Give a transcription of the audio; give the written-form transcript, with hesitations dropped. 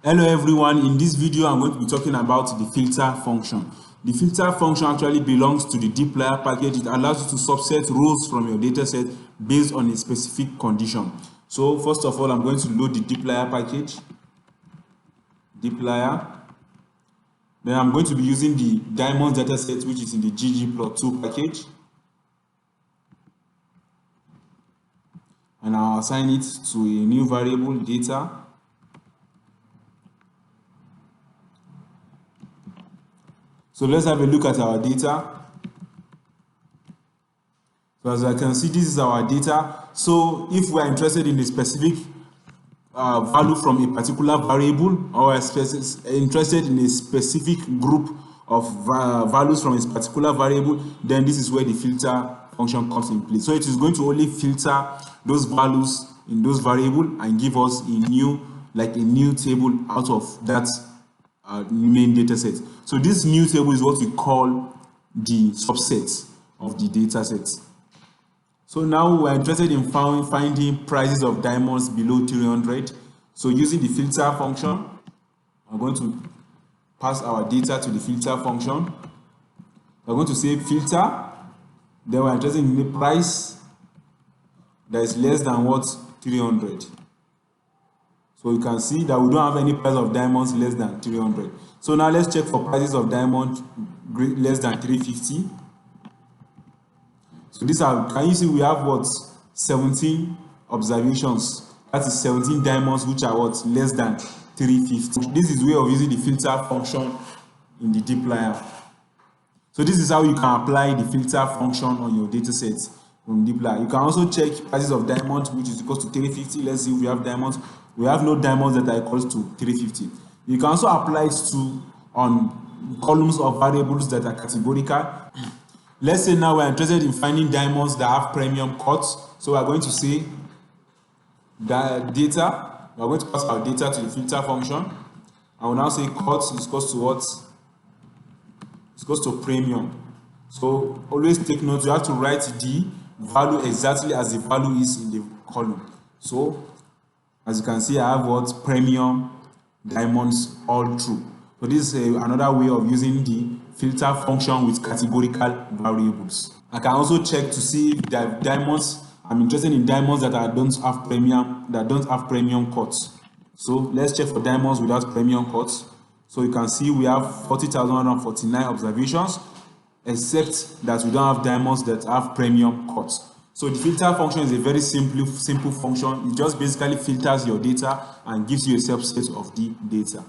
Hello everyone, in this video I'm going to be talking about the filter function. The filter function actually belongs to the dplyr package. It allows you to subset rows from your dataset based on a specific condition. So first of all, I'm going to load the dplyr package, dplyr. Then I'm going to be using the diamonds dataset, which is in the ggplot2 package, and I'll assign it to a new variable, data. So let's have a look at our data. So as I can see, this is our data. So if we are interested in a specific value from a particular variable, or interested in a specific group of values from a particular variable, then this is where the filter function comes in place. So it is going to only filter those values in those variables and give us a new table out of that main data set. So this new table is what we call the subset of the data set. So now we're interested in finding prices of diamonds below 300. So using the filter function, I'm going to pass our data to the filter function. We're going to say filter, then we're interested in the price that is less than what? 300. So you can see that we don't have any price of diamonds less than 300. So now let's check for prices of diamond less than 350. So these are, can you see we have what? 17 observations. That is 17 diamonds which are what? Less than 350. This is way of using the filter function in the dplyr. So this is how you can apply the filter function on your data set from dplyr. You can also check prices of diamonds which is equal to 350. Let's see if we have diamonds. We have no diamonds that are equal to 350. You can also apply it on columns of variables that are categorical. Let's say now we're interested in finding diamonds that have premium cuts. So we're going to say that data, we're going to pass our data to the filter function. I will now say cuts is equal to what? It's equal to premium. So always take note, you have to write the value exactly as the value is in the column. So as you can see, I have what? Premium diamonds all true. So this is another way of using the filter function with categorical variables. I can also check to see if the diamonds, I'm interested in diamonds that don't have premium cuts. So let's check for diamonds without premium cuts. So you can see we have 40,149 observations, except that we don't have diamonds that have premium cuts. So the filter function is a very simple function. It just basically filters your data and gives you a subset of the data.